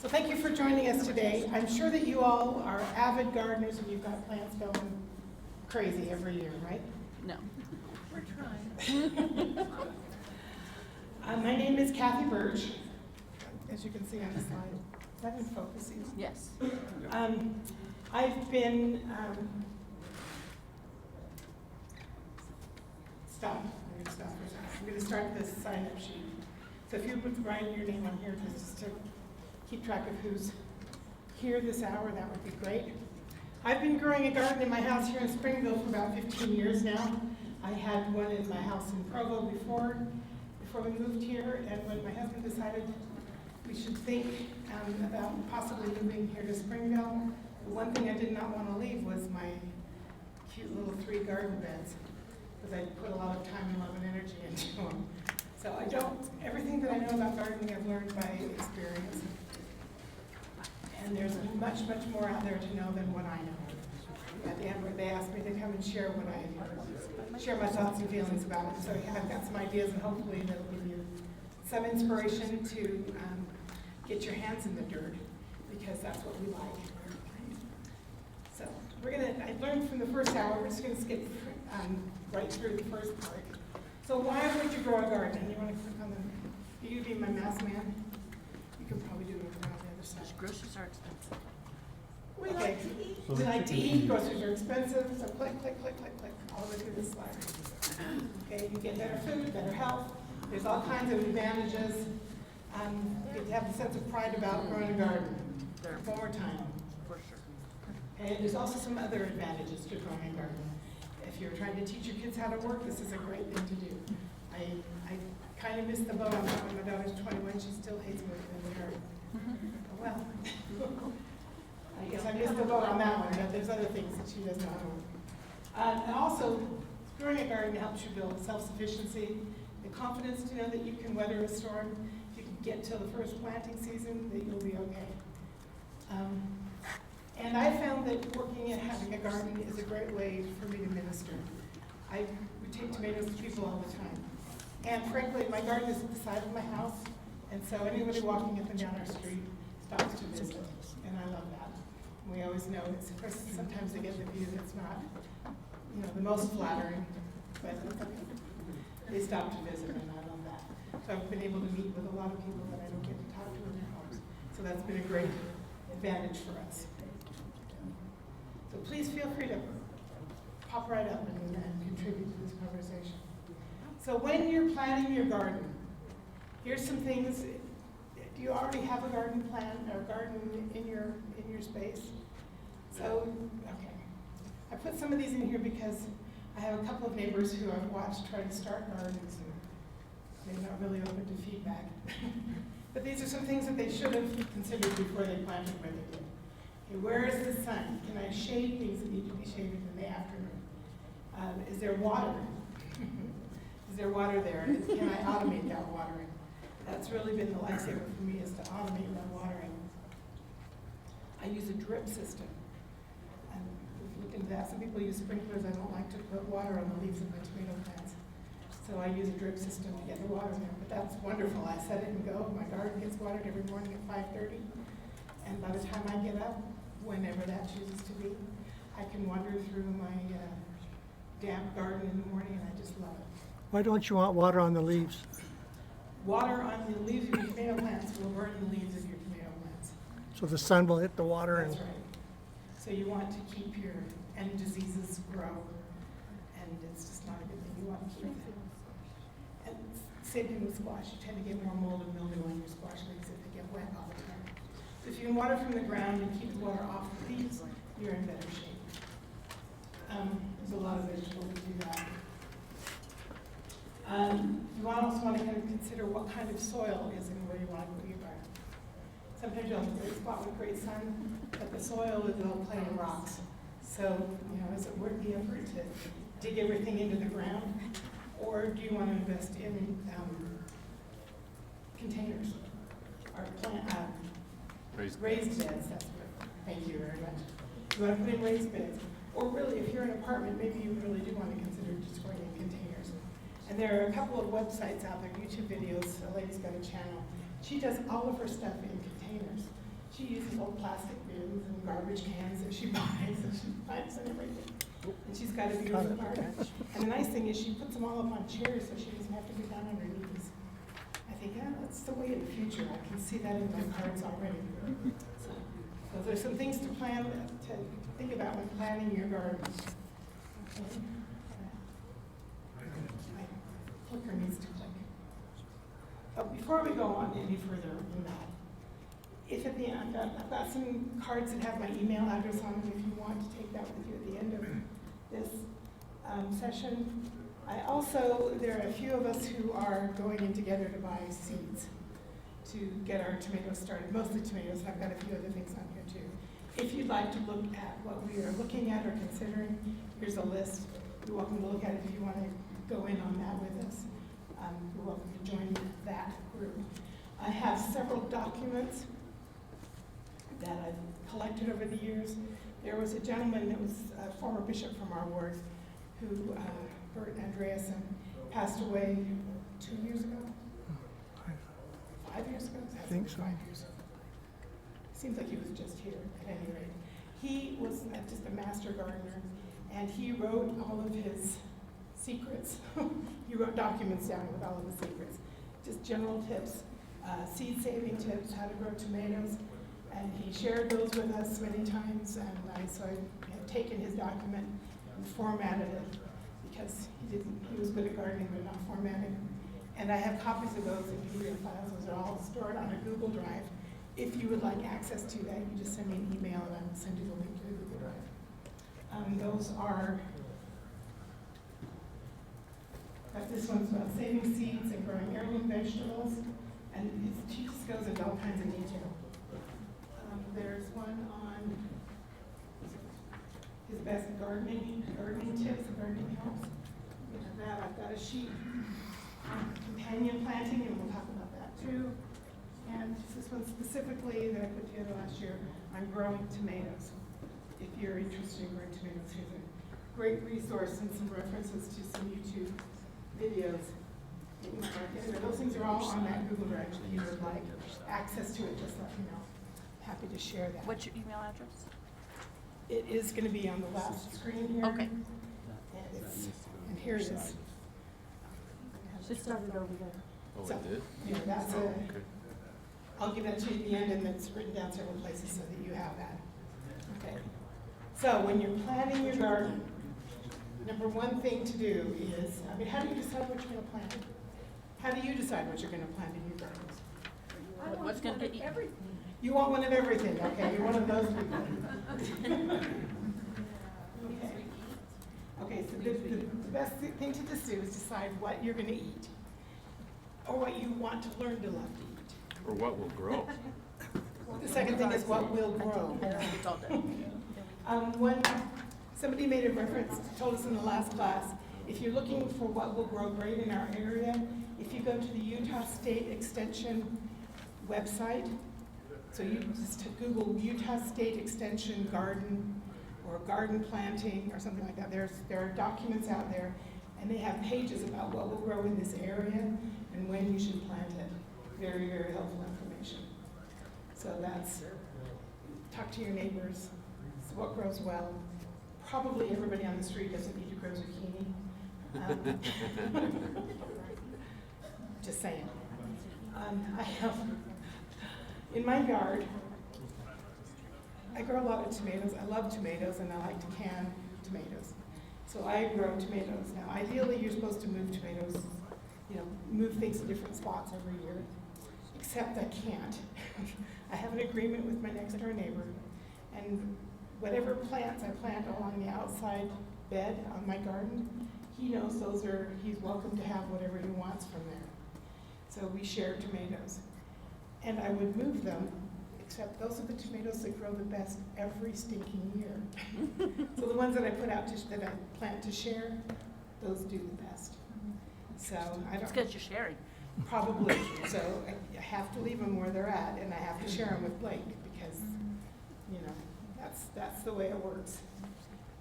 So thank you for joining us today. I'm sure that you all are avid gardeners and you've got plants going crazy every year, right? No. We're trying. My name is Kathy Birch, as you can see on the slide. Is that in focus? Yes. I've been, stop. I'm going to stop for a second. I'm going to start this sign-up sheet. So if you would write your name on here just to keep track of who's here this hour, that would be great. I've been growing a garden in my house here in Springville for about 15 years now. I had one in my house in Provo before we moved here, and when my husband decided we should think about possibly moving here to Springville, the one thing I did not want to leave was my cute little 3 garden beds, because I put a lot of time and love and energy into them. So everything that I know about gardening I've learned by experience. And there's much, much more out there to know than what I know. At the end, they asked me to come and share my thoughts and feelings about it. So I've got some ideas, and hopefully that'll give you some inspiration to get your hands in the dirt, because that's what we like. So I learned from the first hour, we're just gonna skip right through the first part. So why would you grow a garden? And you wanna click on you be my mask man? You can probably do it around the other side. Groceries are expensive. We like to eat. We like to eat. Groceries are expensive. So click, click, click, click, click, all the way through this slide. Okay, you get better food, better health. There's all kinds of advantages. You get to have a sense of pride about growing a garden. One more time. For sure. And there's also some other advantages to growing a garden. If you're trying to teach your kids how to work, this is a great thing to do. I kind of missed the boat on that when my daughter's 21. She still hates working in the garden. Well, I guess I missed the boat on that one, but there's other things that she doesn't know how to work. And also, growing a garden helps you build self-sufficiency, the confidence to know that you can weather a storm. If you can get till the first planting season, that you'll be okay. And I found that working and having a garden is a great way for me to minister. We take tomatoes to people all the time. And frankly, my garden is at the side of my house, and so anybody walking up and down our street stops to visit, and I love that. We always know it's, of course, sometimes they get the view that's not, the most flattering, but they stop to visit, and I love that. So I've been able to meet with a lot of people that I don't get to talk to in their homes. So that's been a great advantage for us. So please feel free to pop right up and contribute to this conversation. So when you're planting your garden, here's some things. Do you already have a garden plan or garden in your space? So, okay. I put some of these in here because I have a couple of neighbors who I've watched try to start gardens, and they're not really open to feedback. But these are some things that they should have considered before they planted where they did. Okay, where is the sun? Can I shade things that need to be shaded in the afternoon? Is there water? Is there water there? Can I automate that watering? That's really been the lifesaver for me, is to automate my watering. I use a drip system. We've looked into that. Some people use sprinklers. I don't like to put water on the leaves of my tomato plants. So I use a drip system to get the water there. But that's wonderful. I set it and go. My garden gets watered every morning at 5:30. And by the time I get up, whenever that chooses to be, I can wander through my damp garden in the morning, and I just love it. Why don't you want water on the leaves? Water on the leaves of your tomato plants will burn the leaves of your tomato plants. So the sun will hit the water That's and right. So you want to keep any diseases grow, and it's just not a good thing. You want to keep it. And same thing with squash. You tend to get more mold and mildew on your squash leaves if they get wet all the time. So if you can water from the ground and keep the water off the leaves, you're in better shape. There's a lot of vegetables that do that. You also want to kind of consider what kind of soil is in where you want to put your garden. Sometimes you'll have a great spot with great sun, but the soil is all clay and rocks. So, is it worth the effort to dig everything into the ground? Or do you want to invest in containers or raised beds? Thank you very much. You want to put in raised beds. Or really, if you're in an apartment, maybe you really do want to consider just growing in containers. And there are a couple of websites out there, YouTube videos. A lady's got a channel. She does all of her stuff in containers. She uses old plastic bins and garbage cans that she buys and she plants and everything. And she's got a beautiful garden. And the nice thing is she puts them all up on chairs so she doesn't have to go down on her knees. I think, yeah, that's the way in the future. I can see that in my cards already. So there's some things to plan, to think about when planning your garden. Okay. My clicker needs to click. But before we go on any further than that, if at the end, I've got some cards that have my email address on them if you want to take that with you at the end of this session. There are a few of us who are going in together to buy seeds to get our tomatoes started, mostly tomatoes. I've got a few other things on here too. If you'd like to look at what we are looking at or considering, here's a list. You're welcome to look at it if you want to go in on that with us. You're welcome to join that group. I have several documents that I've collected over the years. There was a gentleman that was a former bishop from our ward who, Bert Andreasen, passed away 2 years ago. 5 years ago? I think so. 5 years ago. Seems like he was just here, at any rate. He was just a master gardener, and he wrote all of his secrets. He wrote documents down with all of the secrets. Just general tips, seed-saving tips, how to grow tomatoes, and he shared those with us many times, and so I have taken his document and formatted it, because he was good at gardening, but not formatting. And I have copies of those in PDF files. Those are all stored on a Google Drive. If you would like access to that, you just send me an email and I will send you the link to the Google Drive. Those are, this one's about saving seeds and growing heirloom vegetables, and he just goes into all kinds of detail. There's one on his best gardening tips and gardening helps. We have that. I've got a sheet on companion planting, and we'll talk about that too. And this one specifically that I put together last year on growing tomatoes. If you're interested in growing tomatoes, here's a great resource and some references to some YouTube videos. Anyway, those things are all on that Google Drive. If you would like access to it, just let me know. Happy to share that. What's your email address? It is going to be on the last screen here. Okay. And here it is. She started over there. Oh, So, it did? Yeah, that's Oh, a, okay. I'll give that to you at the end, and it's written down several places so that you have that. Okay. So when you're planting your garden, number one thing to do is, how do you decide what you're going to plant? How do you decide what you're going to plant in your gardens? What's going to get everything? You want one of everything, okay? You're one of those people. Okay, so the best thing to just do is decide what you're going to eat, or what you want to learn to love to eat. Or what will grow? The second thing is what will grow. It's all done. When somebody made a reference, told us in the last class, if you're looking for what will grow great in our area, if you go to the Utah State Extension website, so you just Google Utah State Extension garden or garden planting or something like that. There are documents out there, and they have pages about what will grow in this area and when you should plant it. Very, very helpful information. So that's, talk to your neighbors, so what grows well. Probably everybody on the street doesn't need to grow zucchini. Just saying. I have, in my yard, I grow a lot of tomatoes. I love tomatoes, and I like to can tomatoes. So I grow tomatoes. Now, ideally, you're supposed to move tomatoes, move things to different spots every year, except I can't. I have an agreement with my next door neighbor, and whatever plants I plant along the outside bed on my garden, he knows he's welcome to have whatever he wants from there. So we share tomatoes. And I would move them, except those are the tomatoes that grow the best every stinking year. So the ones that I put out that I plant to share, those do the best. So I don't. It's because you're sharing. Probably. So I have to leave them where they're at, and I have to share them with Blake because, that's the way it works.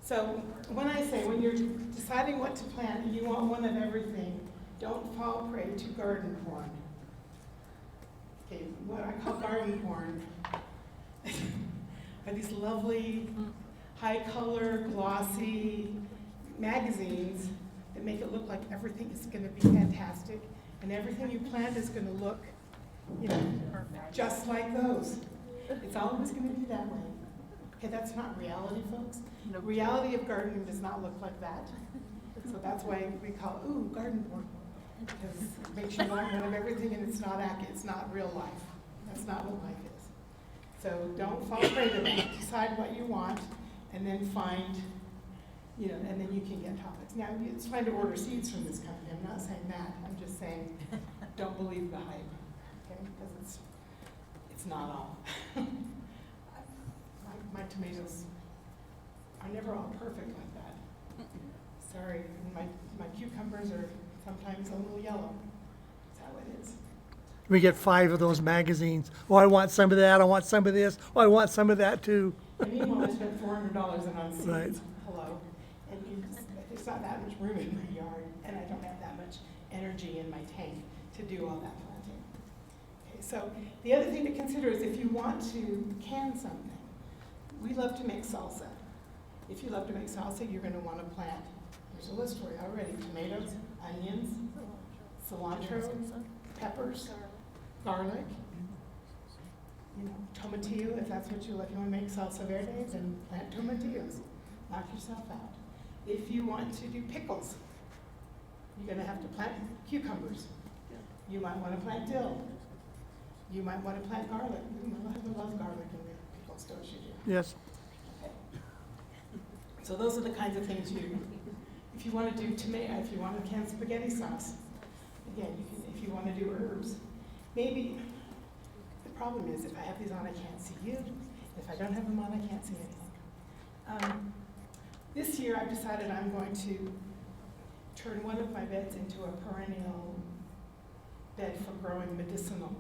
So when you're deciding what to plant and you want one of everything, don't fall prey to garden porn. Okay, what I call garden porn are these lovely, high-color, glossy magazines that make it look like everything is going to be fantastic, and everything you planned is going to look, you know, just like those. It's always going to be that way. Okay, that's not reality, folks. The reality of gardening does not look like that. So that's why we call it, ooh, garden board. Because it makes you want one of everything, and it's not accurate, it's not real life. That's not what life is. So don't fall prey to that. Decide what you want, and then find, you know, and then you can get topics. Now, it's fine to order seeds from this company. I'm not saying that. I'm just saying, don't believe the hype, okay? Because it's not all. My tomatoes are never all perfect like that. Sorry, and my cucumbers are sometimes a little yellow. That's how it is. We get 5 of those magazines. Oh, I want some of that, I want some of this, oh, I want some of that too. And meanwhile, I spent $400 on seeds. Right. Hello. And there's not that much room in my yard, and I don't have that much energy in my tank to do all that planting. Okay, so the other thing to consider is if you want to can something, we love to make salsa. If you love to make salsa, you're going to want to plant, there's a list for you already, tomatoes, onions, cilantro, peppers, garlic, you know, tomatillo, if that's what you like. If you want to make salsa verde, then plant tomatillos. Knock yourself out. If you want to do pickles, you're going to have to plant cucumbers. You might want to plant dill. You might want to plant garlic. My husband loves garlic in the pickles, don't you? Yes. Okay. So those are the kinds of things you, if you want to do tomato, if you want to can spaghetti sauce, again, you can, if you want to do herbs, maybe, the problem is if I have these on, I can't see you. If I don't have them on, I can't see anything. This year I've decided I'm going to turn one of my beds into a perennial bed for growing medicinal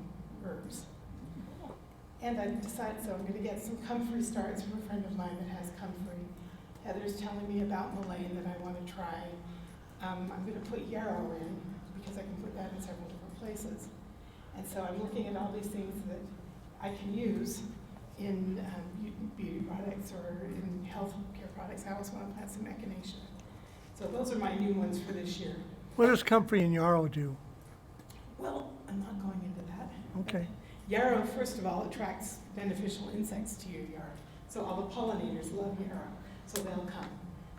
herbs. And I've decided, so I'm going to get some comfrey starts from a friend of mine that has comfrey. Heather's telling me about mullein that I want to try. I'm going to put yarrow in because I can put that in several different places. And so I'm looking at all these things that I can use in beauty products or in health care products. I also want to plant some echinacea. So those are my new ones for this year. What does comfrey and yarrow do? Well, I'm not going into that. Okay. Yarrow, first of all, attracts beneficial insects to your yard. So all the pollinators love yarrow, so they'll come.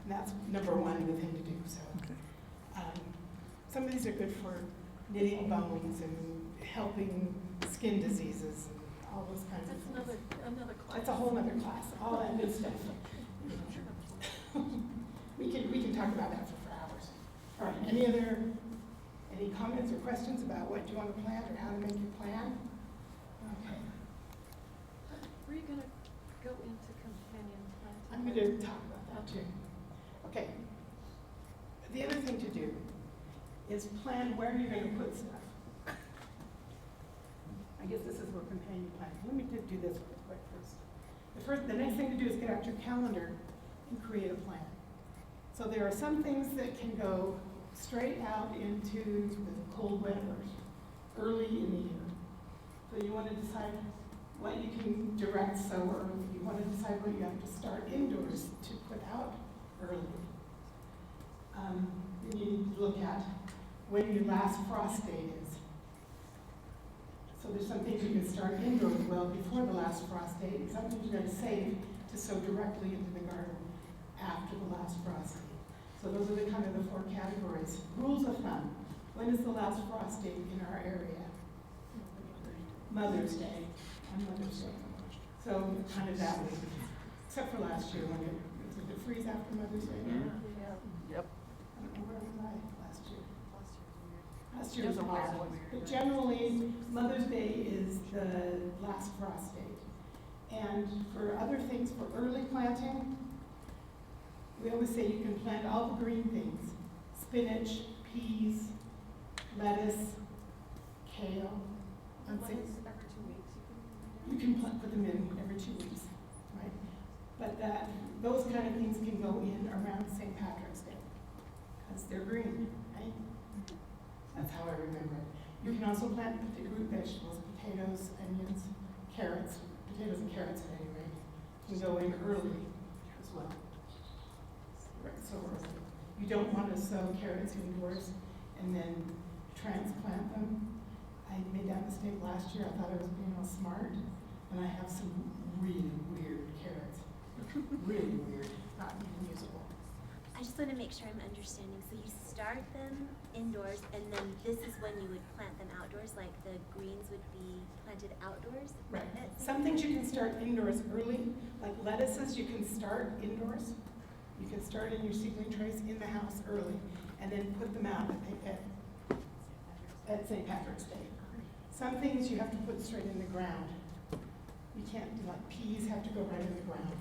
And that's number one, the thing to do. So Okay. some of these are good for knitting bones and helping skin diseases and all those kinds of things. That's another class. That's a whole other class, all that good stuff. we can talk about that for hours. All right, any comments or questions about what you want to plant or how to make your plan? Okay. Were you gonna go into companion planting? I'm going to talk about that too. Okay. The other thing to do is plan where you're going to put stuff. I guess this is where companion planting. Let me do this real quick first. The next thing to do is get out your calendar and create a plan. So there are some things that can go straight out into the cold weather early in the year. So you want to decide what you can direct sow early. You want to decide what you have to start indoors to put out early. Then you need to look at when your last frost date is. So there's some things you can start indoors well before the last frost date, and some things you're going to save to sow directly into the garden after the last frost date. So those are the kind of the 4 categories. Rules of thumb. When is the last frost date in our area? Mother's Day. On Mother's Day. So kind of that way. Except for last year when did it freeze after Mother's Day? Yep. I don't know where was I last year. Last year was a wild one. But generally, Mother's Day is the last frost date. And for other things, for early planting, we always say you can plant all the green things. Spinach, peas, lettuce, kale. And Every 2 weeks you can put them in every 2 weeks, right? But those kind of things can go in around St. Patrick's Day because they're green, right? That's how I remember it. You can also plant root vegetables, potatoes, onions, carrots, potatoes and carrots at any rate, can go in early as well. Right, so early. You don't want to sow carrots indoors and then transplant them. I made that mistake last year. I thought I was being all smart, and I have some really weird carrots. Really weird, not even usable. I just want to make sure I'm understanding. So you start them indoors, and then this is when you would plant them outdoors, like the greens would be planted outdoors? Right. Some things you can start indoors early, like lettuces you can start indoors. You can start in your seedling trays in the house early, and then put them out at St. Patrick's Day. Some things you have to put straight in the ground. You can't do, like peas have to go right in the ground.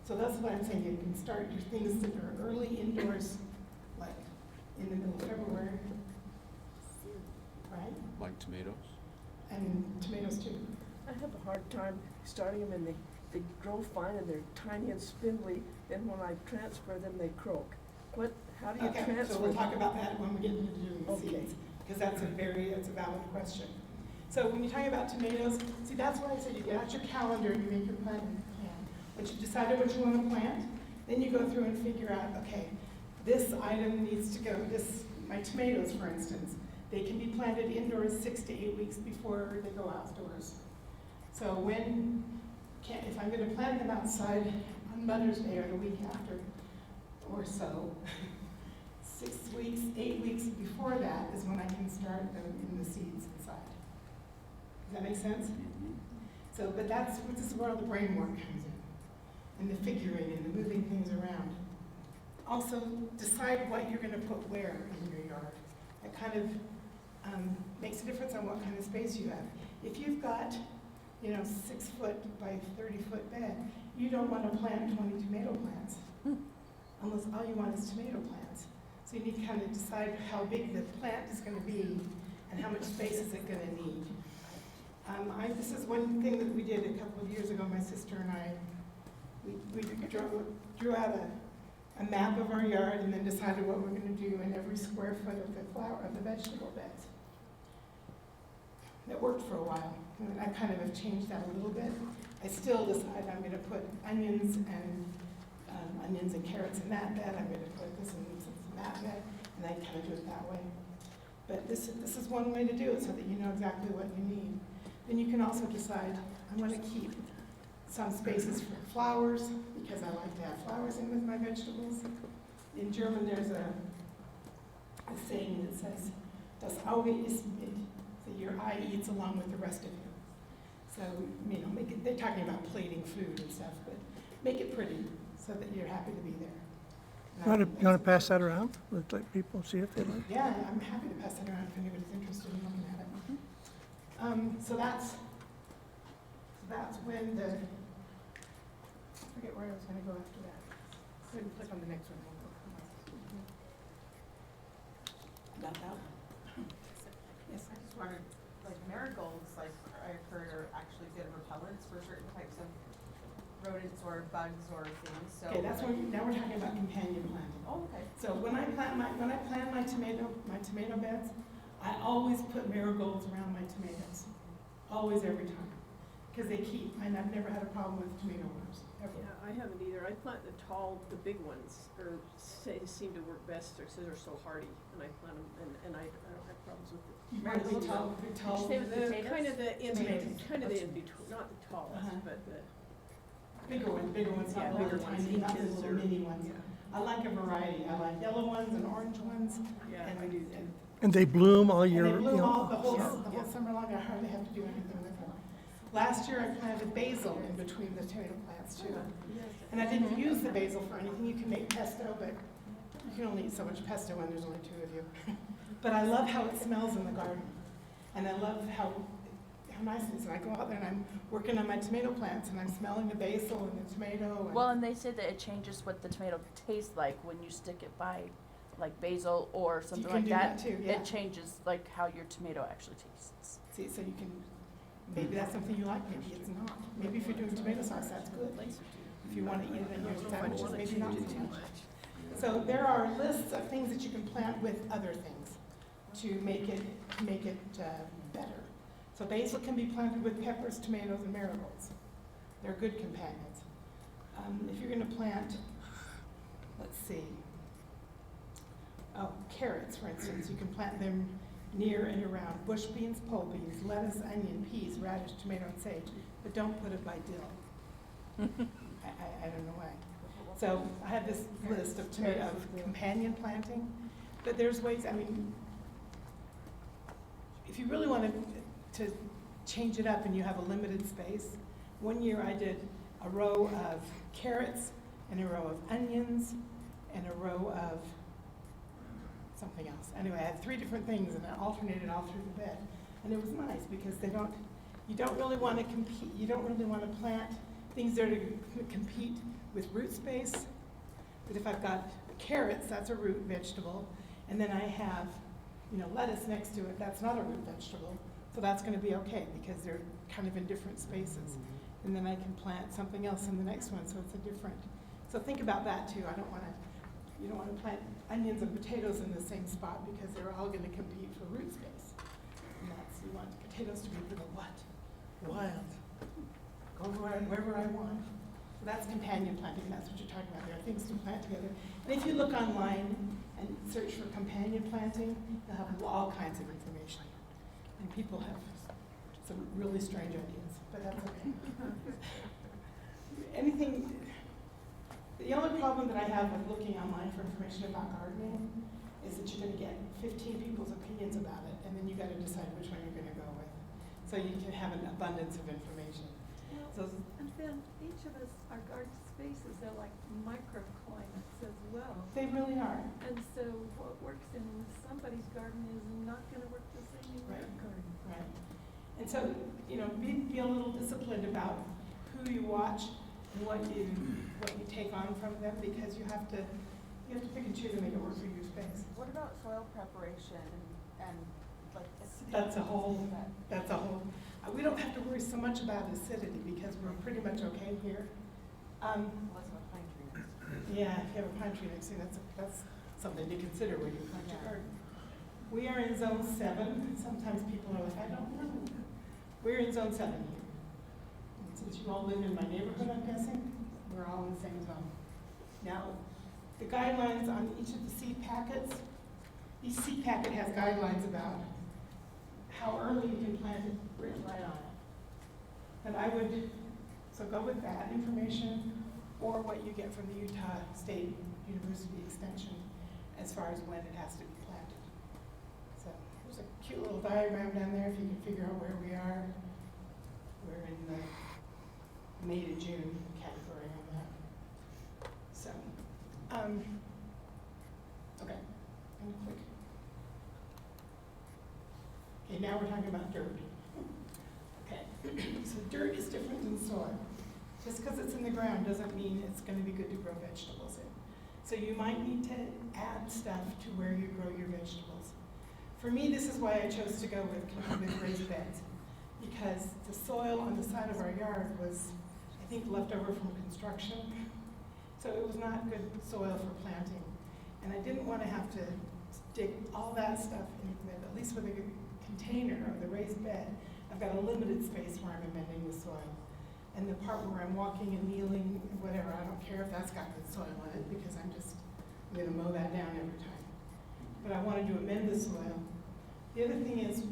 So that's what I'm saying, you can start your things that are early indoors, like in the middle of February, right? Like tomatoes? And tomatoes too. I have a hard time starting them, and they grow fine and they're tiny and spindly. Then when I transfer them, they croak. How do you Okay, transfer? so we'll talk about that when we get into doing the Okay. seeds, because that's a valid question. So when you're talking about tomatoes, see, that's why I said you get out your calendar and you make your planting plan. Once you've decided what you want to plant, then you go through and figure out, okay, this item needs to go, my tomatoes, for instance, they can be planted indoors 6 to 8 weeks before they go outdoors. So if I'm going to plant them outside on Mother's Day or the week after or so, 6 weeks, 8 weeks before that is when I can start them in the seeds inside. Does that make sense? So, but this is where all the brain work comes in, and the figuring and the moving things around. Also, decide what you're going to put where in your yard. That kind of makes a difference on what kind of space you have. If you've got, 6 foot by 30 foot bed, you don't want to plant 20 tomato plants, unless all you want is tomato plants. So you need to kind of decide how big the plant is going to be and how much space is it going to need. This is one thing that we did a couple of years ago, my sister and I. We drew out a map of our yard and then decided what we're going to do in every square foot of the vegetable beds. That worked for a while. And I kind of have changed that a little bit. I still decide I'm going to put onions and carrots in that bed. I'm going to put this in that bed, and I kind of do it that way. But this is one way to do it so that you know exactly what you need. Then you can also decide, I want to keep some spaces for flowers, because I like to have flowers in with my vegetables. In German, there's a saying that says, das Auge isst mit, so your eye eats along with the rest of you. So, they're talking about plating food and stuff, but make it pretty so that you're happy to be there. You want to pass that around? Let people see if they like? Yeah, I'm happy to pass that around if anybody's interested in looking at it. So that's when I forget where I was going to go after that. Go ahead and click on the next one. About that one. Yes. I just wondered, like marigolds, like I've heard are actually good repellents for certain types of rodents or bugs or things. So Okay, now we're talking about companion planting. Oh, okay. So when I plant my tomato beds, I always put marigolds around my tomatoes, always, every time, because they keep. And I've never had a problem with tomato worms ever. Yeah, I haven't either. I plant the big ones, seem to work best because they're so hardy, and I plant them, and I don't have problems with You want to be tall. Same with potatoes? kind of the in Tomatoes. in between, not the tallest, but the. Bigger ones, Yeah, not bigger little ones, tiny, not the inches little or- mini ones. Yeah. I like a variety. I like yellow ones and orange ones. Yeah, and, I do too. And they bloom all And year, they you bloom all know? the whole Yeah. summer long. I hardly have to do anything with them. Last year I planted basil in between the tomato plants too. And I didn't use the basil for anything. You can make pesto, but you can only eat so much pesto when there's only 2 of you. But I love how it smells in the garden. And I love how nice it is. And I go out there and I'm working on my tomato plants and I'm smelling the basil and the tomato. And Well, and they say that it changes what the tomato tastes like when you stick it by, like basil or something can like do that. that too, yeah. It changes like how your tomato actually tastes. see, so you can, maybe that's something you like, maybe it's not. Maybe if you're doing tomato sauce, that's good. If you want to eat it in your sandwiches, maybe not too much. So there are lists of things that you can plant with other things to make it better. So basil can be planted with peppers, tomatoes, and marigolds. They're good companions. If you're gonna plant, let's see, carrots, for instance, you can plant them near and around bush beans, pole beans, lettuce, onion, peas, radish, tomato, and sage, but don't put it by dill. I don't know why. So I have this list of companion planting, but there's ways, I mean, if you really wanted to change it up and you have a limited space, one year I did a row of carrots and a row of onions and a row of something else. Anyway, I had 3 different things and I alternated all through the bed. And it was nice because you don't really want to compete, you don't really want to plant things that are to compete with root space. But if I've got carrots, that's a root vegetable. And then I have, lettuce next to it, that's not a root vegetable. So that's going to be okay because they're kind of in different spaces. And then I can plant something else in the next one, so it's a different. So think about that too. You don't want to plant onions and potatoes in the same spot because they're all going to compete for root space. And you want potatoes to be for the what? Wild. Go wherever I want. So that's companion planting, that's what you're talking about. There are things to plant together. And if you look online and search for companion planting, you'll have all kinds of information. And people have some really strange ideas, but that's okay. The only problem that I have with looking online for information about gardening is that you're going to get 15 people's opinions about it, and then you got to decide which one you're going to go with. So you can have an abundance of information. Well, and then each of us, our garden spaces, they're like microclimates as well. They really are. And so what works in somebody's garden is not gonna work the same in your Right. garden. Right. And so, be a little disciplined about who you watch and what you take on from them, because you have to pick and choose and make it work for your space. What about soil preparation and like? That's a whole, we don't have to worry so much about acidity because we're pretty much okay here. Let's have pine trees. Yeah, if you have a pine tree next to you, that's something to consider when you plant your garden. We are in zone 7. Sometimes people are like, I don't know. We're in zone 7 here. And since you all live in my neighborhood, I'm guessing, we're all in the same zone. Now, the guidelines on each of the seed packets, each seed packet has guidelines about how early you can plant it written right on it. But so go with that information or what you get from the Utah State University Extension as far as when it has to be planted. So there's a cute little diagram down there if you can figure out where we are. We're in the May to June category on that. So, okay, I'm quick. Okay, now we're talking about dirt. Okay, so dirt is different than soil. Just because it's in the ground doesn't mean it's going to be good to grow vegetables in. So you might need to add stuff to where you grow your vegetables. For me, this is why I chose to go with raised beds, because the soil on the side of our yard was, I think, left over from construction. So it was not good soil for planting. And I didn't want to have to dig all that stuff in, at least with a container or the raised bed. I've got a limited space where I'm amending the soil. And the part where I'm walking and kneeling, whatever, I don't care if that's got good soil in it because I'm going to mow that down every time. But I wanted to amend the soil. The other thing is,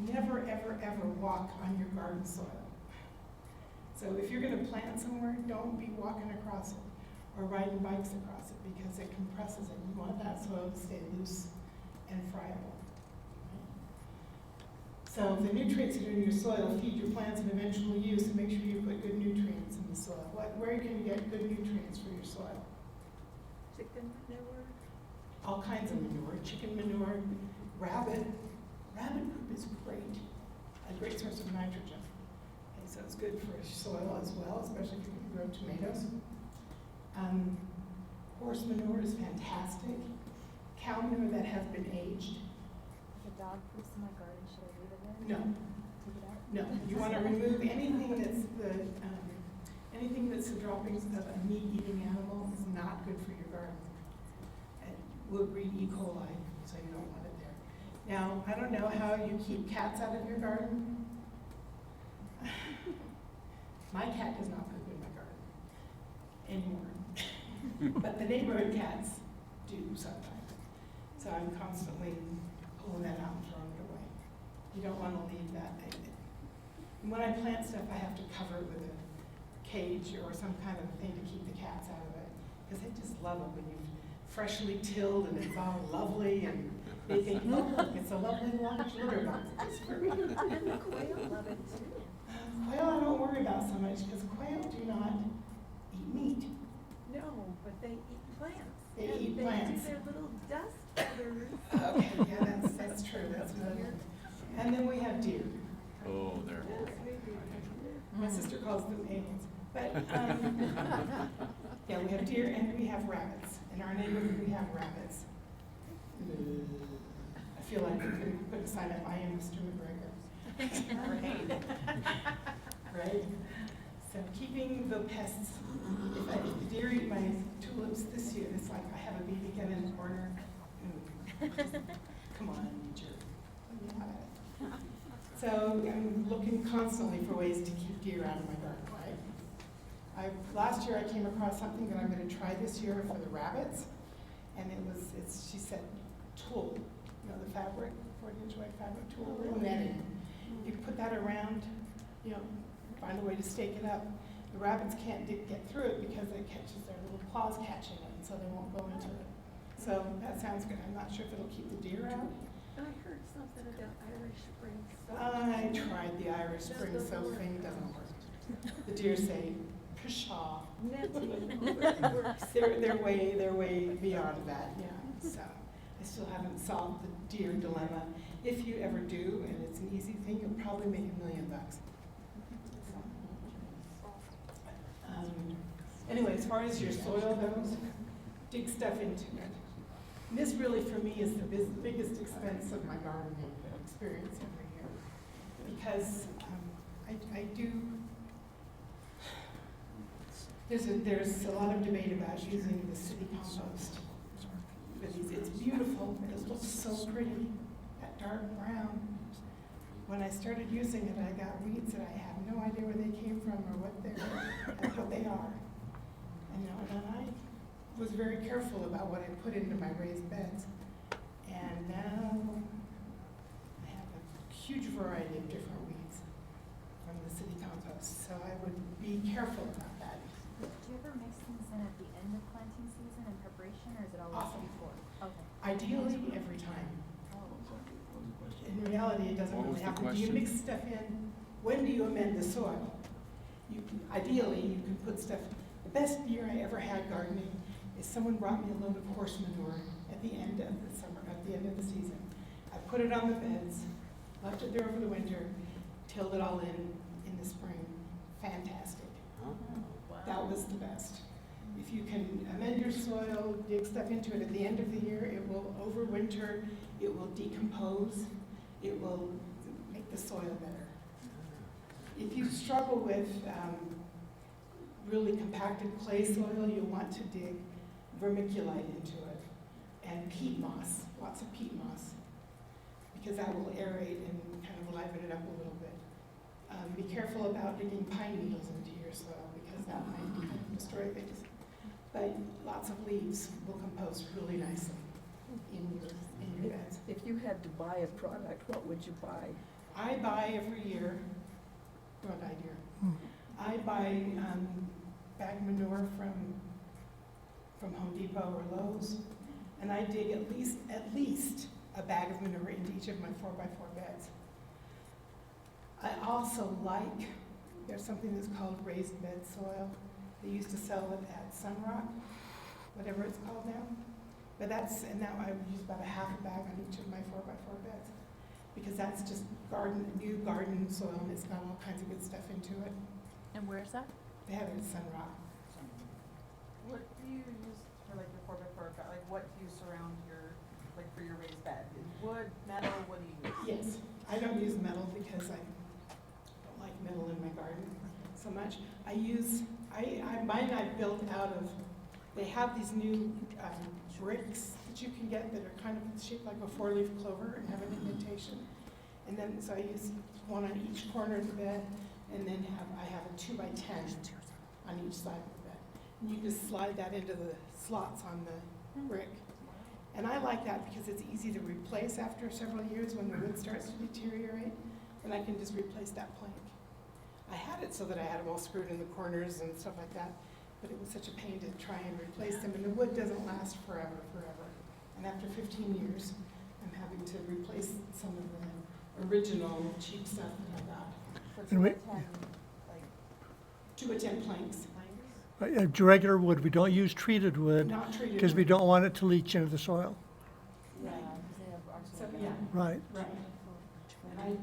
never, ever, ever walk on your garden soil. So if you're going to plant somewhere, don't be walking across it or riding bikes across it because it compresses it. You want that soil to stay loose and friable. So the nutrients that are in your soil feed your plants an eventual use, and make sure you put good nutrients in the soil. Where can you get good nutrients for your soil? Chicken manure. All kinds of manure, chicken manure, rabbit. Rabbit poop is great, a great source of nitrogen. Okay, so it's good for soil as well, especially if you can grow tomatoes. Horse manure is fantastic. Cow manure that has been aged. If a dog poops in my garden, should I leave it there? No. Take it out? No, you want to remove anything that's the droppings of a meat-eating animal is not good for your garden. It will breed E. coli, so you don't want it there. Now, I don't know how you keep cats out of your garden. My cat does not poop in my garden. But the neighborhood cats do sometimes. So I'm constantly pulling that out and throwing it away. You don't want to leave that. And when I plant stuff, I have to cover it with a cage or some kind of thing to keep the cats out of it. Because they just love it when you've freshly tilled and it's all lovely and they think, oh, look, it's a lovely large litter box just for me. And the quail love it too. Quail I don't worry about so much because quail do not eat meat. No, but they eat plants. They and eat plants. They do their little dust feathers. Okay, yeah, that's true, that's another one. And then we have deer. Oh, there. Yes, we do. My sister calls them aliens. But, yeah, we have deer and we have rabbits. In our neighborhood, we have rabbits. I feel like we could put a sign up, I am Mr. McGregor. Right? So keeping the pests, if the deer eat my tulips this year, it's like I have a BB gun in the corner. Come on, you jerk. Let me have it. So I'm looking constantly for ways to keep deer out of my garden, right? Last year I came across something that I'm going to try this year for the rabbits, and she said tulle, you know, the fabric, 40-inch white fabric tulle, little netting. You put that around, you know, find a way to stake it up. The rabbits can't get through it because it catches their little claws catching it, and so they won't go into it. So that sounds good. I'm not sure if it'll keep the deer out. I heard something about Irish Spring soap. I tried the Irish Spring soap thing, it doesn't work. The deer say, pshaw. Netting works. They're way beyond that, yeah. So I still haven't solved the deer dilemma. If you ever do, and it's an easy thing, you'll probably make $1 million. Anyway, as far as your soil goes, dig stuff into it. And this really, for me, is the biggest expense of my gardening experience every year. Because I do, there's a lot of debate about using the city compost. It's beautiful, it looks so pretty, that dark brown. When I started using it, I got weeds that I have no idea where they came from or what they are. And I was very careful about what I put into my raised beds. And now I have a huge variety of different weeds from the city compost. So I would be careful about that. Do you ever mix things in at the end of planting season in preparation, or is it always Often. before? Okay. Ideally, every time. In reality, it doesn't What was really the happen. Do you question? mix stuff in? When do you amend the soil? Ideally, you can put stuff. The best year I ever had gardening is someone brought me a load of horse manure at the end of the summer, at the end of the season. I put it on the beds, left it there over the winter, tilled it all in the spring. Fantastic. That was the best. If you can amend your soil, dig stuff into it at the end of the year, it will overwinter, it will decompose, it will make the soil better. If you struggle with really compacted clay soil, you want to dig vermiculite into it, and peat moss, lots of peat moss, because that will aerate and kind of liven it up a little bit. Be careful about digging pine needles into your soil, because that might kind of destroy things. But lots of leaves will compost really nicely in your beds. If you had to buy a product, what would you buy? I buy every year, what idea? I buy bag manure from Home Depot or Lowe's, and I dig at least a bag of manure into each of my 4x4 beds. I also like, there's something that's called raised bed soil. They used to sell it at Sunrock, whatever it's called now. But now I would use about a half a bag on each of my 4x4 beds, because that's just new garden soil, and it's got all kinds of good stuff into it. And where is that? They have it at Sunrock. What do you use for like your 4x4? Like what do you surround for your raised bed? Wood, metal, what do you use? Yes, I don't use metal because I don't like metal in my garden so much. Mine I built out of, they have these new bricks that you can get that are kind of shaped like a 4-leaf clover and have an indentation. And then, so I use one on each corner of the bed, and then I have a 2x10 on each side of the bed. And you just slide that into the slots on the brick. And I like that because it's easy to replace after several years when the wood starts to deteriorate, and I can just replace that plank. I had it so that I had them all screwed in the corners and stuff like that, but it was such a pain to try and replace them, and the wood doesn't last forever. And after 15 years, I'm having to replace some of the original cheap stuff that I got. For And we- 2x10, like 2x10 planks, Regular wood, we don't use treated wood not treated. because we wood. don't want it to leach into the soil. Right. because they have So, arsenic. yeah, Right. right. And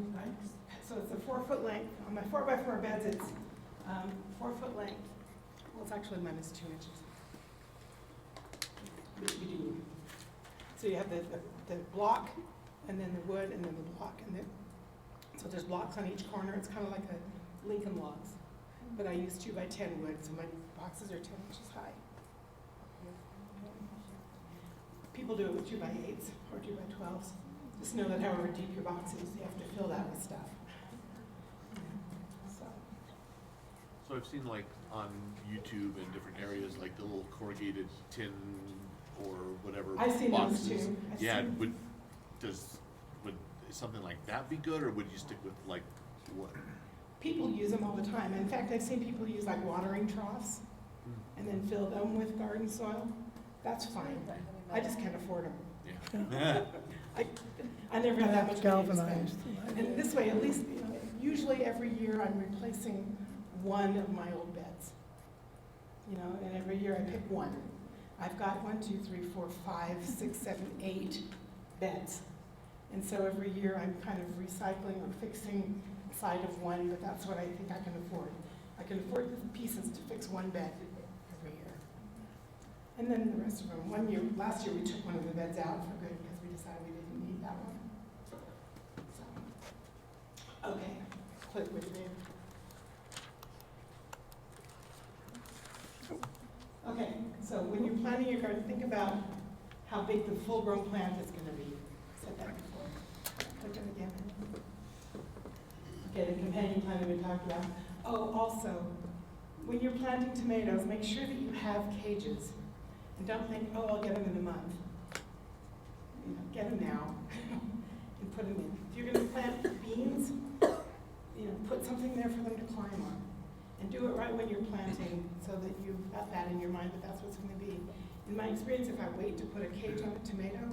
so it's a 4-foot length. On my 4x4 beds, it's 4-foot length. Well, it's actually minus 2 inches. So you have the block, and then the wood, and then the block, and then, so there's blocks on each corner. It's kind of like a Lincoln logs. But I use 2x10 wood, so my boxes are 10 inches high. People do it with 2x8s or 2x12s. Just know that however deep your box is, you have to fill that with stuff. So, So I've seen like on YouTube and different areas, like the little corrugated tin or whatever I've seen those boxes. too. I've Yeah, seen- would something like that be good, or would you stick with like what? People use them all the time. In fact, I've seen people use like watering troughs and then fill them with garden soil. That's fine. I just can't afford them. Yeah. I never have that much money to spend. Galvanized. And this way, at least, usually every year I'm replacing one of my old beds. And every year I pick one. I've got 1, 2, 3, 4, 5, 6, 7, 8 beds. And so every year I'm kind of recycling or fixing the side of one, but that's what I think I can afford. I can afford the pieces to fix one bed every year. And then the rest of them. Last year we took one of the beds out for good because we decided we didn't need that one. So, okay, click with me. Okay, so when you're planting your garden, think about how big the full-grown plant is going to be. Said that before. Click it again. Okay, the companion planting we talked about. Oh, also, when you're planting tomatoes, make sure that you have cages. And don't think, oh, I'll get them in a month. Get them now and put them in. If you're going to plant beans, put something there for them to climb on. And do it right when you're planting so that you've got that in your mind that that's what's going to be. In my experience, if I wait to put a cage on a tomato,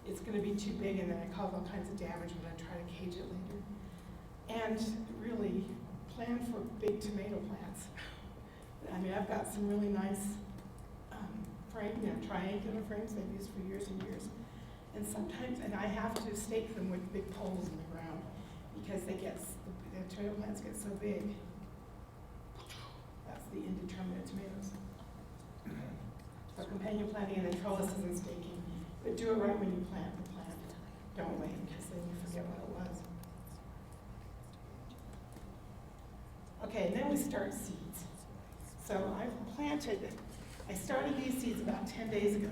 it's going to be too big and then I cause all kinds of damage when I try to cage it later. And really, plan for big tomato plants. I've got some really nice triangular frames I've used for years and years. And sometimes, I have to stake them with big poles in the ground because the tomato plants get so big. That's the indeterminate tomatoes. So companion planting and then trellises and staking. But do it right when you plant the plant. Don't wait, because then you forget what it was. Okay, and then we start seeds. So I started these seeds about 10 days ago.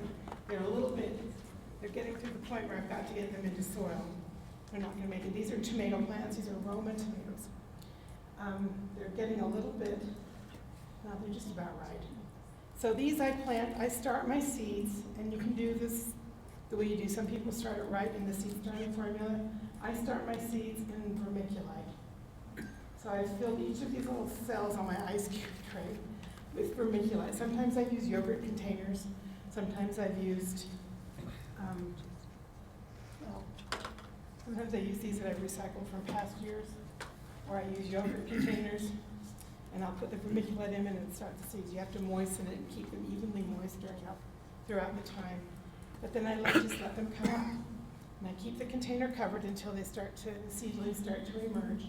They're getting to the point where I've got to get them into soil. They're not gonna make it. These are tomato plants, these are Roma tomatoes. They're getting a little bit, no, they're just about right. So these I start my seeds, and you can do this the way you do. Some people start it right in the seed starting formula. I start my seeds in vermiculite. So I filled each of these little cells on my ice cube tray with vermiculite. Sometimes I've used yogurt containers. Sometimes I've used, sometimes I use these that I've recycled from past years, or I use yogurt containers. And I'll put the vermiculite in and start the seeds. You have to moisten it and keep them evenly moist throughout the time. But then I just let them come up. And I keep the container covered until the seedlings start to emerge.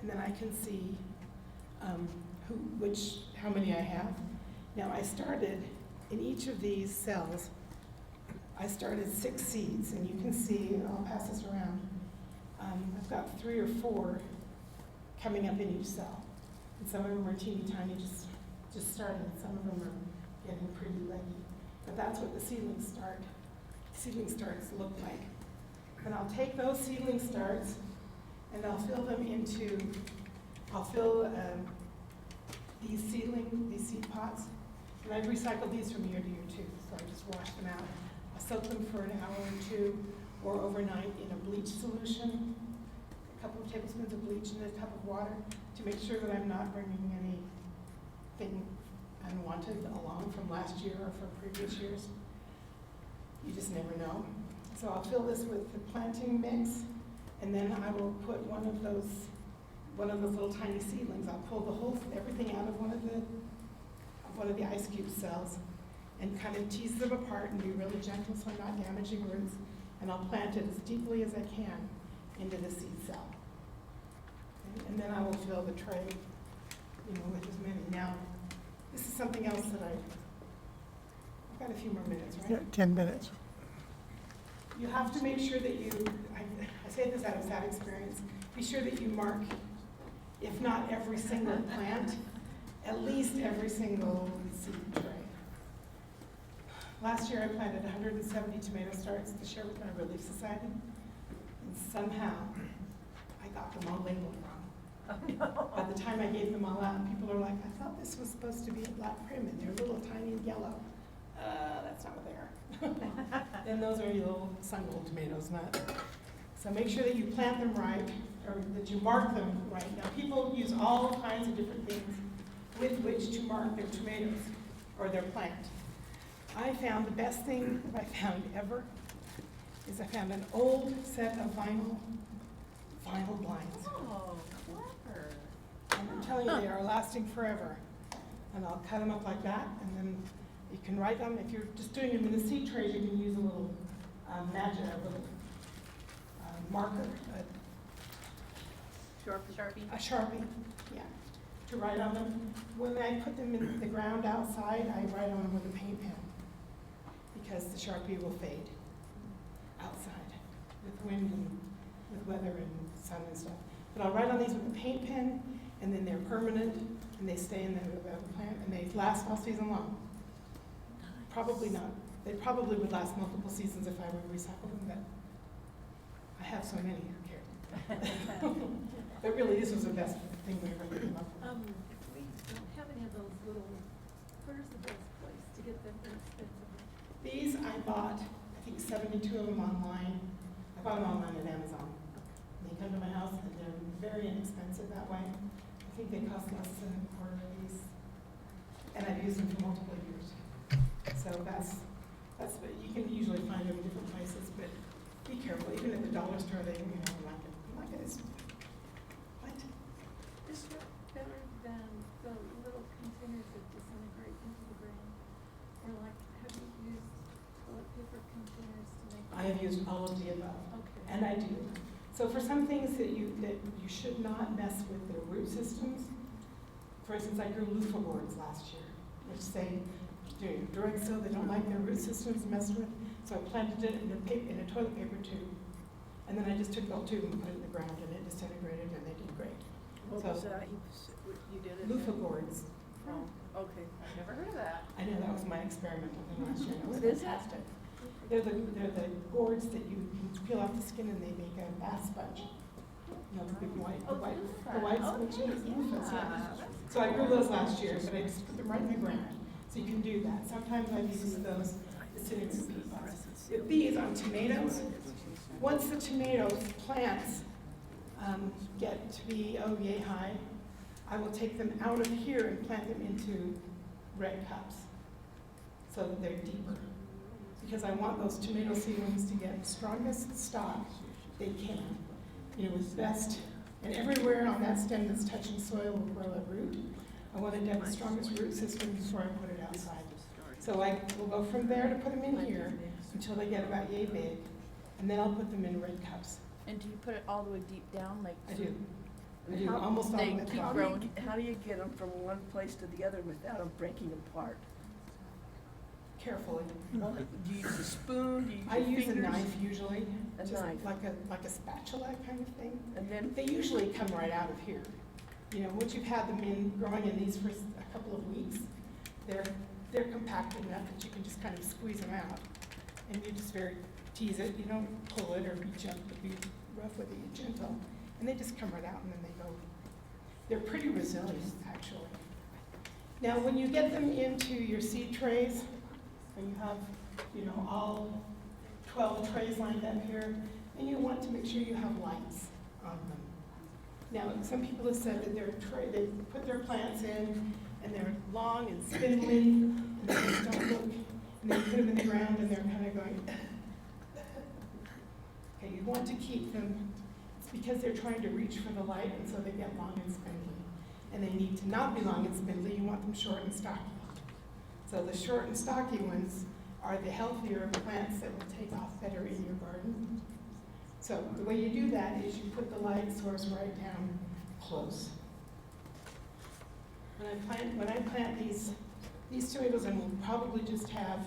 And then I can see how many I have. Now I started, in each of these cells, I started 6 seeds. And you can see, and I'll pass this around, I've got 3 or 4 coming up in each cell. And some of them are teeny tiny, just starting. Some of them are getting pretty leggy. But that's what the seedling starts look like. And I'll take those seedling starts and I'll fill these seed pots And I recycle these from year to year too, so I just wash them out. I soak them for an hour or two, or overnight in a bleach solution, a couple of tablespoons of bleach in a cup of water, to make sure that I'm not bringing anything unwanted along from last year or from previous years. You just never know. So I'll fill this with the planting mix, and then I will put one of those little tiny seedlings. I'll pull everything out of one of the ice cube cells, and kind of tease them apart and be really gentle so I'm not damaging roots. And I'll plant it as deeply as I can into the seed cell. Okay? And then I will fill the tray, with as many. Now, this is something else that I've got a few more minutes, right? Yeah, 10 minutes. You have to make sure that I say this out of sad experience, be sure that you mark, if not every single plant, at least every single seed tray. Last year I planted 170 tomato starts to share with my Relief Society, and somehow I got them all labeled wrong. By the time I gave them all out, people are like, I thought this was supposed to be a black prim, and they're little tiny and yellow. That's not what they are. Then those are your little sun-gold tomatoes, not. So make sure that you plant them right, or that you mark them right. Now, people use all kinds of different things with which to mark their tomatoes or their plant. I found the best thing I found ever is I found an old set of vinyl blinds. Oh, clever. And I'm telling you, they are lasting forever. And I'll cut them up like that, and then you can write them. If you're just doing them in the seed trays, you can use a little marker, a Sharpie, yeah, to write on them. When I put them in the ground outside, I write on them with a paint pen, because the Sharpie will fade outside with wind and with weather and sun and stuff. But I'll write on these with a paint pen, and then they're permanent, and they stay in the plant, and they last all season long. Probably not. They probably would last multiple seasons if I would recycle them, but I have so many, who cares? But really, this was the best thing we ever came up with. If we don't have any of those little, where's the best place to get them inexpensively? These I bought, I think 72 of them online. I bought them online at Amazon. They come to my house, and they're very inexpensive that way. I think they cost less than a quarter of these. And I've used them for multiple years. So that's what you can usually find them in different places, but be careful. Even at the dollar store, they, like this. What? Is that better than the little containers that disintegrate into the ground? Or like, have you used toilet paper containers to make? I have used all of the above, Okay. and I do. So for some things that you should not mess with the root systems, for instance, I grew loofah gourds last year, which say during so they don't like their root systems messed with. So I planted it in a toilet paper tube, and then I just took the tube and put it in the ground, and it disintegrated, and they did great. What So- was that? You did it? Loofah gourds. Oh, okay. I've never heard of that. I know that was my experimental thing last year. It was What is that? fantastic. They're the gourds that you peel off the skin and they make a bath sponge. You know, the big white, the white sponges, loofahs, yeah. So I grew those last year, but I just put them right in the ground. So you can do that. Sometimes I've used those disintegrate PFAS. With these on tomatoes, once the tomatoes plants get to be yay high, I will take them out of here and plant them into red cups so that they're deeper. Because I want those tomato seedlings to get the strongest stock they can. With best, and everywhere on that stem that's touching soil will grow a root. I want it to have the strongest root system before I put it outside. So I will go from there to put them in here until they get about yay big, and then I'll put them in red cups. And do you put it all the way deep down, like? I do. I do, almost all They of the keep time. growing. How do you get them from one place to the other without them breaking apart? Carefully. Well, do you use a spoon? Do you use I your use a fingers? knife usually, A just knife. like a spatula kind of thing. And then, They usually come right out of here. Once you've had them growing in these for a couple of weeks, they're compacted enough that you can just kind of squeeze them out. And you just tease it, you don't pull it or be rough with it, you're gentle. And they just come right out and then they go. They're pretty resilient, actually. Now, when you get them into your seed trays, and you have, you know, all 12 trays lined up here, and you want to make sure you have lights on them. Now, some people have said that they put their plants in, and they're long and spindly, and they just don't look, and then you put them in the ground, and they're kind of going, okay, you want to keep them, it's because they're trying to reach for the light, and so they get long and spindly. And they need to not be long and spindly, you want them short and stocky. So the short and stocky ones are the healthier plants that will take off better in your garden. So the way you do that is you put the light source right down close. When I plant these tomatoes, I will probably just have,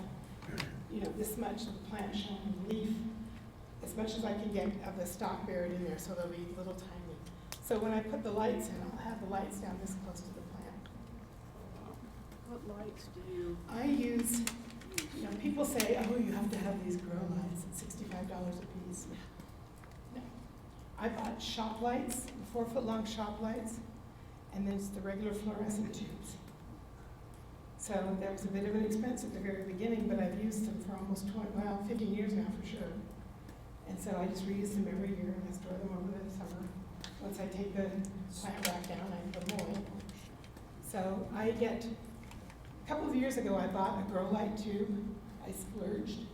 you know, this much of the plant showing leaf, as much as I can get of the stalk buried in there, so they'll be little tiny. So when I put the lights in, I'll have the lights down this close to the plant. What lights do you? I use, you know, people say, oh, you have to have these grow lights at $65 a piece. No. I bought shop lights, 4-foot-long shop lights, and there's the regular fluorescent tubes. So that was a bit of an expense at the very beginning, but I've used them for almost 15 years now for sure. And so I just reuse them every year, and I store them over the summer. Once I take the plant rack down, I put them away. So I get, a couple of years ago, I bought a grow light tube. I splurged,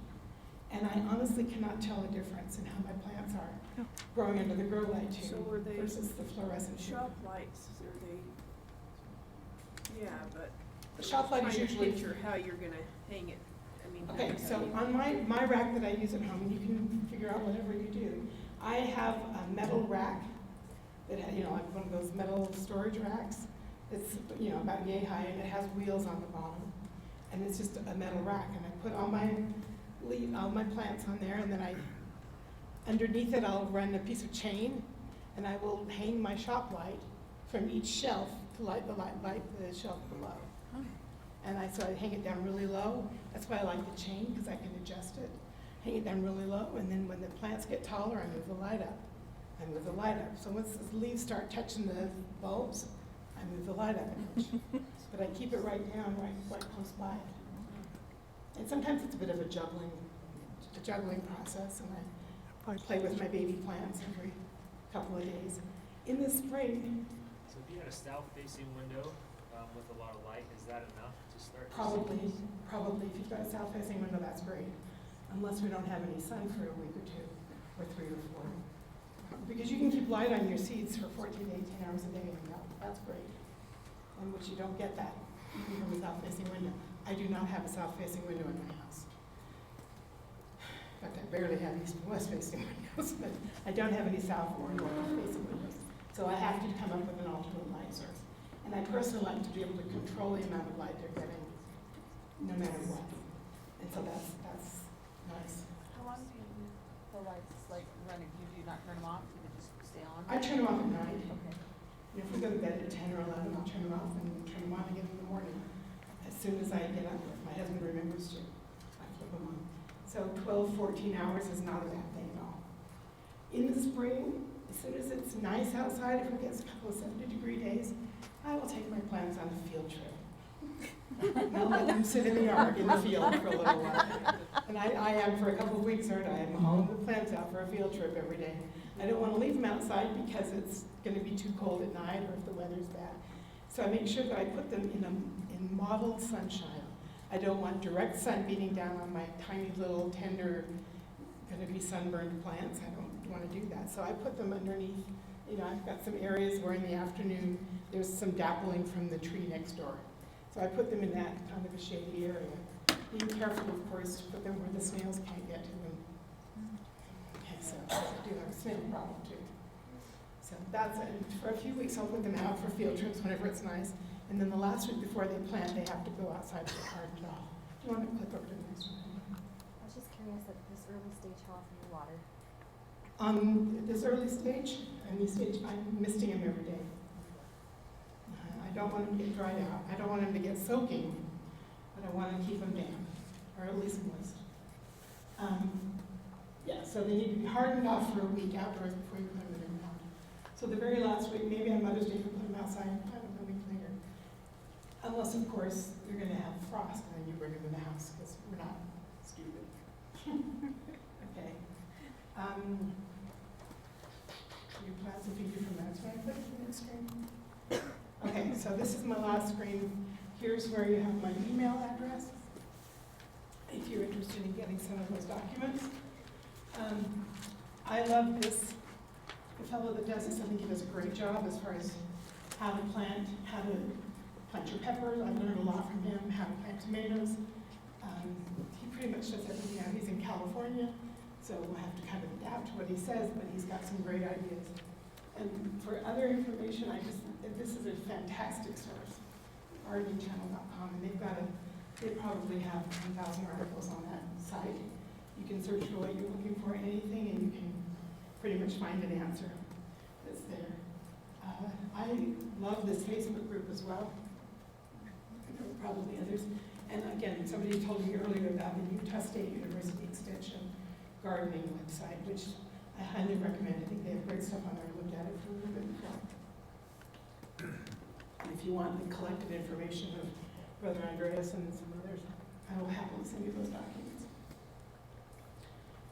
and I honestly cannot tell the difference in how my plants are growing under the grow light tube So were they versus the fluorescent tube. shop lights, are they? Yeah, but. The shop light is trying to usually. picture how you're gonna hang it, I mean. Okay, how so you- on my rack that I use at home, and you can figure out whatever you do, I have a metal rack that, you know, like one of those metal storage racks. It's, you know, about yay high, and it has wheels on the bottom. And it's just a metal rack, and I put all my plants on there, and then underneath it, I'll run a piece of chain, and I will hang my shop light from each shelf to light the shelf below. And so I hang it down really low. That's why I like the chain, because I can adjust it. Hang it down really low, and then when the plants get taller, I move the light up. So once the leaves start touching the bulbs, I move the light up an inch. But I keep it right down, right close by it. And sometimes it's a bit of a juggling process, and I play with my baby plants every couple of days. In the spring, So if you had a south-facing window with a lot of light, is that enough to start? probably, if you've got a south-facing window, that's great. Unless we don't have any sun for a week or two, or 3 or 4. Because you can keep light on your seeds for 14 to 18 hours a day, and that's great. And which you don't get that even from a south-facing window. I do not have a south-facing window in my house. In fact, I barely have east and west-facing windows, but I don't have any south or north-facing windows. So I have to come up with an alternate light source. And I personally like to be able to control the amount of light they're getting, no matter what. And so that's nice. How long do you leave the lights like running? Do you not turn them off? Do they just stay on? I turn them off at night. Okay. You know, if we go to bed at 10 or 11, I'll turn them off and turn them on again in the morning. As soon as I get up, if my husband remembers to, I flip them on. So 12, 14 hours is not a bad thing at all. In the spring, as soon as it's nice outside, if it gets a couple of 70-degree days, I will take my plants on a field trip. I'll let them sit in the yard, in the field for a little while. And I am for a couple of weeks, aren't I? I'm hauling the plants out for a field trip every day. I don't want to leave them outside because it's going to be too cold at night or if the weather's bad. So I make sure that I put them in mottled sunshine. I don't want direct sun beating down on my tiny little tender, going to be sunburned plants. I don't want to do that. So I put them underneath. You know, I've got some areas where in the afternoon there's some dappling from the tree next door. So I put them in that kind of a shady area. Being careful, of course, to put them where the snails can't get to them. Okay, so I do have a snail problem too. So that's it. For a few weeks I'll put them out for field trips whenever it's nice. And then the last week before they plant, they have to go outside to the garden at all. Do you want to click over to the next one? I was just curious at this early stage, how often you water? This early stage, I'm misting them every day. I don't want them to get dried out. I don't want them to get soaking, but I want to keep them damp, or at least moist. Yeah, so they need to be hardened off for a week outdoors before you put them in the ground. So the very last week, maybe on Mother's Day, you put them outside and plant them a week later. Unless, of course, you're gonna have frost and then you bring them in the house, because we're not stupid. Okay. Your plants will feed you from that, so I put it in the screen. Okay, so this is my last screen. Here's where you have my email address, if you're interested in getting some of those documents. I love this. The fellow that does this, I think he does a great job as far as how to plant your peppers. I've learned a lot from him, how to plant tomatoes. He pretty much does everything out. He's in California, so we'll have to kind of adapt to what he says, but he's got some great ideas. And for other information, this is a fantastic source, gardeningchannel.com, and they probably have 10,000 articles on that site. You can search for what you're looking for, anything, and you can pretty much find an answer that's there. I love this Facebook group as well. There are probably others. And again, somebody told me earlier about the Utah State University Extension gardening website, which I highly recommend. I think they have great stuff on there. I looked at it for a little bit before. And if you want the collected information of Brother Andreas and some others, I will happily send you those documents.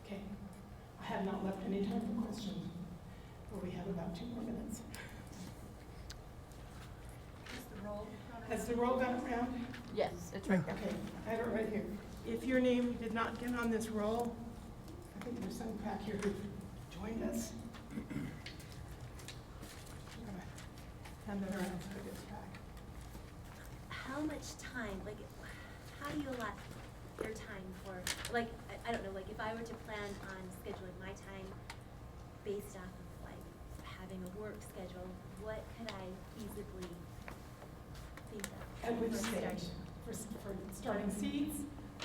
Okay. I have not left any time for questions, but we have about 2 more minutes. Has the roll gone around? Yes, it's right there. Okay, I have it right here. If your name did not get on this roll, I think there's some back here who joined us. I'm gonna hand that around so it gets back. How much time, like, how do you allot your time for, like, I don't know, like, if I were to plan on scheduling my time based off of, like, having a work schedule, what could I feasibly think of? At which for stage? starting? For starting seeds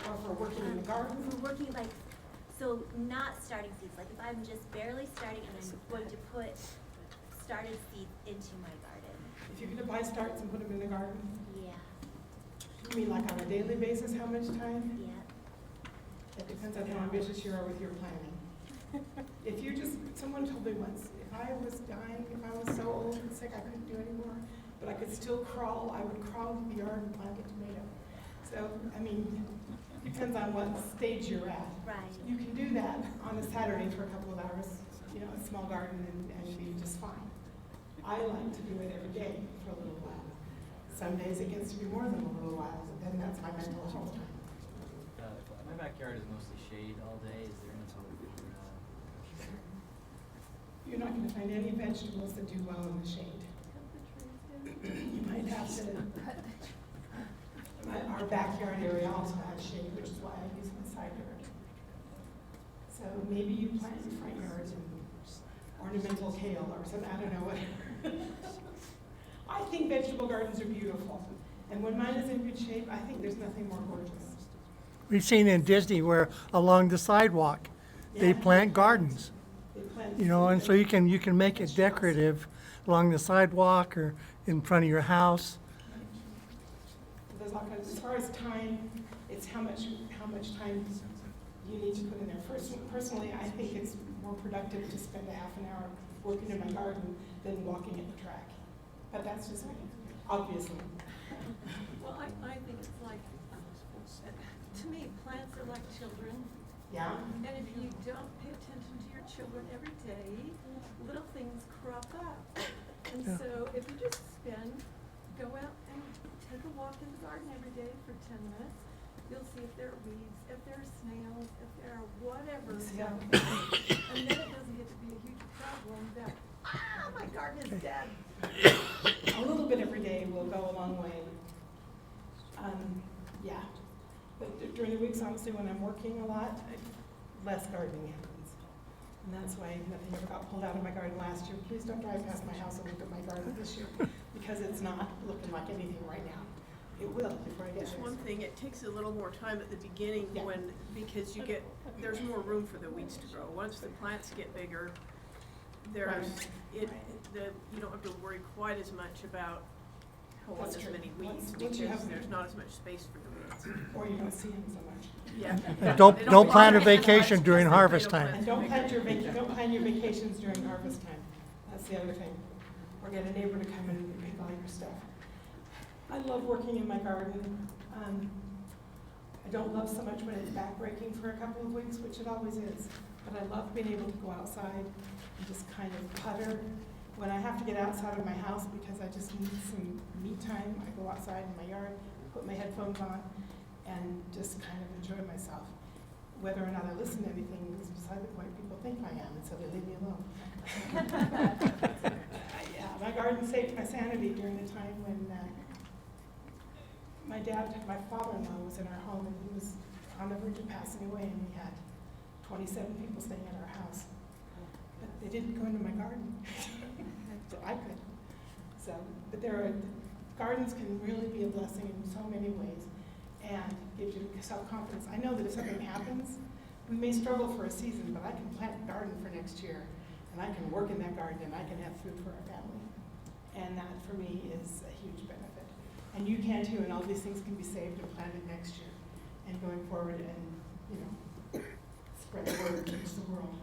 or for working in the garden? For working, like, so not starting seeds, like, if I'm just barely starting and I'm going to put started seeds into my garden. If you're gonna buy starts and put them in the garden, Yeah, you mean like on a daily basis, how much time? yeah. It depends on how ambitious you are with your planning. If you just, someone told me once, if I was dying, if I was so old and sick I couldn't do anymore, but I could still crawl, I would crawl to the yard and plant a tomato. So, I mean, depends on what stage you're at. Right. You can do that on a Saturday for a couple of hours, you know, a small garden and be just fine. I like to do it every day for a little while. Some days it gets to be more than a little while, but then that's my mental health time. My backyard is mostly shade all day. Is there any You're not gonna find any vegetables that do well in the shade. You might have to, our backyard area also has shade, which is why I use my side yard. So maybe you plant your front yard and ornamental kale or something, I don't know what. I think vegetable gardens are beautiful. And when mine is in good shape, I think there's nothing more gorgeous. We've seen in Disney where along the sidewalk, they Yeah. plant gardens, They plant you know, and so fruit you can make it decorative along the sidewalk or in front of your house. There's all kinds, as far as time, it's how much time you need to put in there. Personally, I think it's more productive to spend a half an hour working in my garden than walking at the track. But that's just me, obviously. Well, I think it's like, to me, plants are like children. Yeah? And if you don't pay attention to your children every day, little things crop up. And Yeah. so if you just go out and take a walk in the garden every day for 10 minutes, you'll see if there are weeds, if there are snails, if there are whatever. Yeah. And then it doesn't get to be a huge problem that, my garden is dead. A little bit every day will go a long way. Yeah. But during the weeks, honestly, when I'm working a lot, less gardening happens. And that's why nothing ever got pulled out of my garden last year. Please don't drive past my house and look at my garden this year, because it's not looking like anything right now. It will before I get Just there. one thing, it takes a little more time at the beginning Yeah. because there's more room for the weeds to grow. Once the plants get bigger, you don't have to worry quite as much about pulling That's as true. many weeds Once because you have- there's not as much space for the weeds. Or you don't see them so much. Yeah. Don't plan a bother you vacation much during because the harvest tomato time. And plants don't are bigger. plan your vacations during harvest time. That's the other thing. Or get a neighbor to come in and pick all your stuff. I love working in my garden. I don't love so much when it's backbreaking for a couple of weeks, which it always is. But I love being able to go outside and just kind of putter. When I have to get outside of my house because I just need some me time, I go outside in my yard, put my headphones on, and just kind of enjoy myself. Whether or not I listen to anything is beside the point. People think I am, and so they leave me alone. Yeah, my garden saved my sanity during the time when my father-in-law was in our home, and he was on the verge of passing away, and we had 27 people staying at our house. But they didn't go into my garden, so I could. So, but gardens can really be a blessing in so many ways, and gives you self-confidence. I know that if something happens, we may struggle for a season, but I can plant a garden for next year, and I can work in that garden, and I can have food for our family. And that, for me, is a huge benefit. And you can too, and all these things can be saved and planted next year, and going forward and, spread the word to the world.